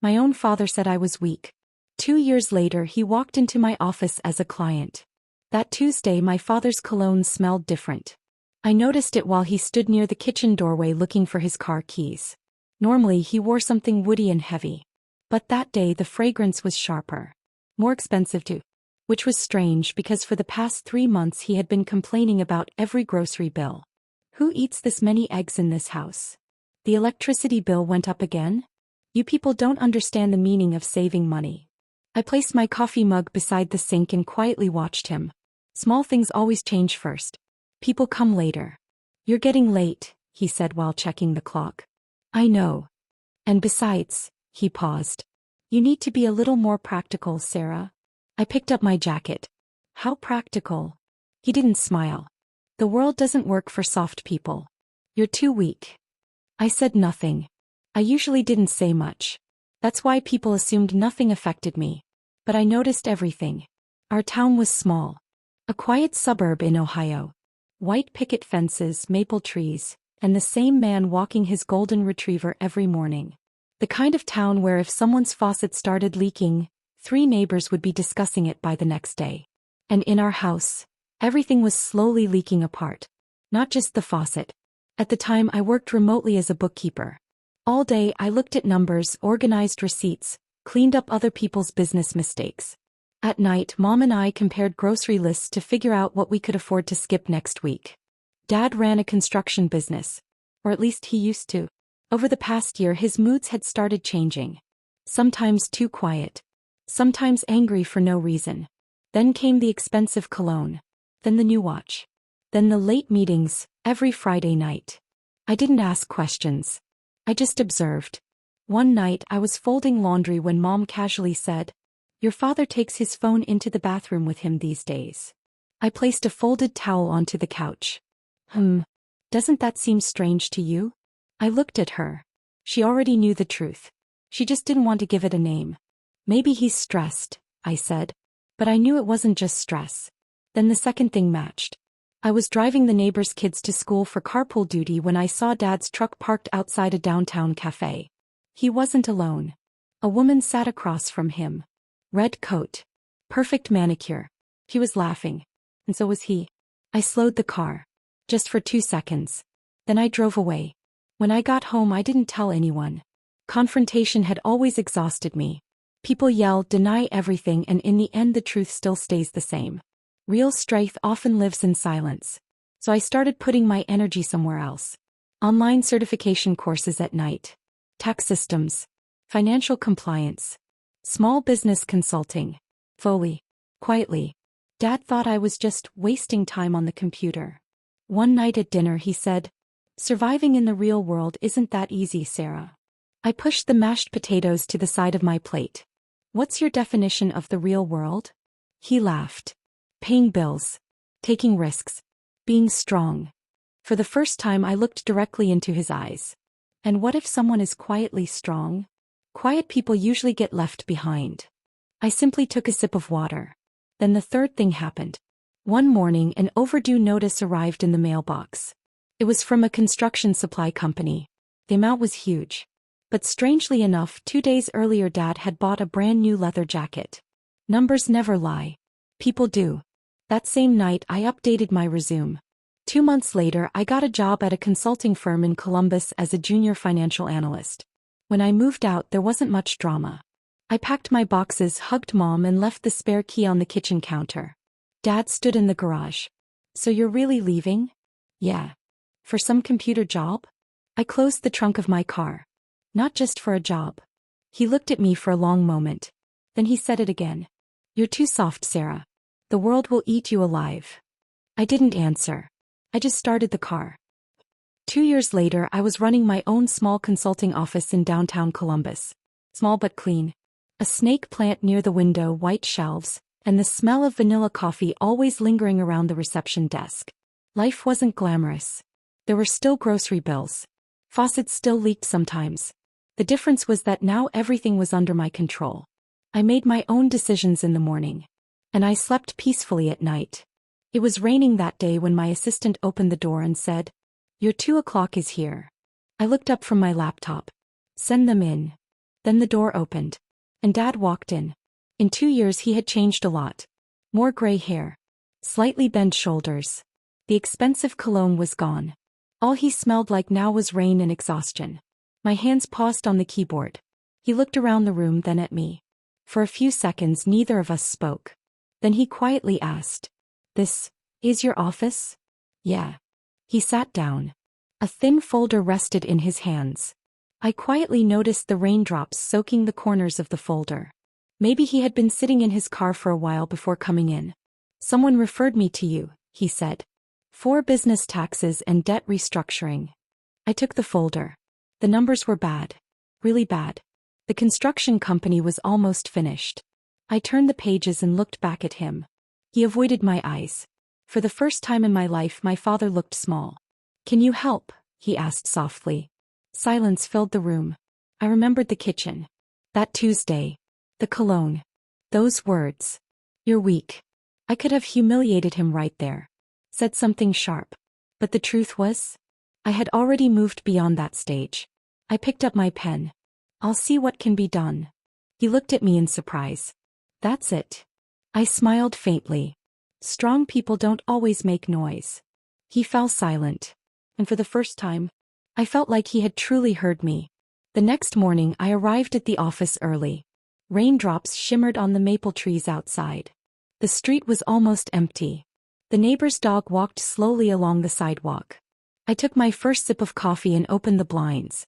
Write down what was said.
My own father said I was weak. 2 years later, he walked into my office as a client. That Tuesday, my father's cologne smelled different. I noticed it while he stood near the kitchen doorway looking for his car keys. Normally, he wore something woody and heavy. But that day, the fragrance was sharper. More expensive too. Which was strange because for the past 3 months he had been complaining about every grocery bill. Who eats this many eggs in this house? The electricity bill went up again? You people don't understand the meaning of saving money. I placed my coffee mug beside the sink and quietly watched him. Small things always change first. People come later. You're getting late, he said while checking the clock. I know. And besides, he paused. You need to be a little more practical, Sarah. I picked up my jacket. How practical? He didn't smile. The world doesn't work for soft people. You're too weak. I said nothing. I usually didn't say much. That's why people assumed nothing affected me. But I noticed everything. Our town was small. A quiet suburb in Ohio. White picket fences, maple trees, and the same man walking his golden retriever every morning. The kind of town where if someone's faucet started leaking, 3 neighbors would be discussing it by the next day. And in our house, everything was slowly leaking apart. Not just the faucet. At the time, I worked remotely as a bookkeeper. All day, I looked at numbers, organized receipts, cleaned up other people's business mistakes. At night, Mom and I compared grocery lists to figure out what we could afford to skip next week. Dad ran a construction business. Or at least he used to. Over the past year, his moods had started changing. Sometimes too quiet. Sometimes angry for no reason. Then came the expensive cologne. Then the new watch. Then the late meetings, every Friday night. I didn't ask questions. I just observed. One night I was folding laundry when Mom casually said, "Your father takes his phone into the bathroom with him these days." I placed a folded towel onto the couch. Doesn't that seem strange to you? I looked at her. She already knew the truth. She just didn't want to give it a name. Maybe he's stressed, I said. But I knew it wasn't just stress. Then the second thing matched. I was driving the neighbor's kids to school for carpool duty when I saw Dad's truck parked outside a downtown cafe. He wasn't alone. A woman sat across from him. Red coat. Perfect manicure. He was laughing. And so was he. I slowed the car. Just for 2 seconds. Then I drove away. When I got home, I didn't tell anyone. Confrontation had always exhausted me. People yell, deny everything, and in the end the truth still stays the same. Real strength often lives in silence. So I started putting my energy somewhere else. Online certification courses at night. Tax systems. Financial compliance. Small business consulting. Fully. Quietly. Dad thought I was just wasting time on the computer. One night at dinner he said, "Surviving in the real world isn't that easy, Sarah." I pushed the mashed potatoes to the side of my plate. "What's your definition of the real world?" He laughed. Paying bills. Taking risks. Being strong. For the first time I looked directly into his eyes. And what if someone is quietly strong? Quiet people usually get left behind. I simply took a sip of water. Then the third thing happened. One morning an overdue notice arrived in the mailbox. It was from a construction supply company. The amount was huge. But strangely enough, 2 days earlier Dad had bought a brand new leather jacket. Numbers never lie. People do. That same night I updated my resume. 2 months later I got a job at a consulting firm in Columbus as a junior financial analyst. When I moved out there wasn't much drama. I packed my boxes, hugged Mom, and left the spare key on the kitchen counter. Dad stood in the garage. "So you're really leaving?" "Yeah." "For some computer job?" I closed the trunk of my car. "Not just for a job." He looked at me for a long moment. Then he said it again. "You're too soft, Sarah. The world will eat you alive." I didn't answer. I just started the car. 2 years later I was running my own small consulting office in downtown Columbus. Small but clean. A snake plant near the window, white shelves, and the smell of vanilla coffee always lingering around the reception desk. Life wasn't glamorous. There were still grocery bills. Faucets still leaked sometimes. The difference was that now everything was under my control. I made my own decisions in the morning. And I slept peacefully at night. It was raining that day when my assistant opened the door and said, "Your 2 o'clock is here." I looked up from my laptop. "Send them in." Then the door opened. And Dad walked in. In 2 years he had changed a lot. More gray hair. Slightly bent shoulders. The expensive cologne was gone. All he smelled like now was rain and exhaustion. My hands paused on the keyboard. He looked around the room, then at me. For a few seconds neither of us spoke. Then he quietly asked, "This is your office?" "Yeah." He sat down. A thin folder rested in his hands. I quietly noticed the raindrops soaking the corners of the folder. Maybe he had been sitting in his car for a while before coming in. "Someone referred me to you," he said. "For business taxes and debt restructuring." I took the folder. The numbers were bad. Really bad. The construction company was almost finished. I turned the pages and looked back at him. He avoided my eyes. For the first time in my life my father looked small. "Can you help?" he asked softly. Silence filled the room. I remembered the kitchen. That Tuesday. The cologne. Those words. "You're weak." I could have humiliated him right there. Said something sharp. But the truth was, I had already moved beyond that stage. I picked up my pen. "I'll see what can be done." He looked at me in surprise. "That's it." I smiled faintly. Strong people don't always make noise. He fell silent. And for the first time, I felt like he had truly heard me. The next morning I arrived at the office early. Raindrops shimmered on the maple trees outside. The street was almost empty. The neighbor's dog walked slowly along the sidewalk. I took my first sip of coffee and opened the blinds.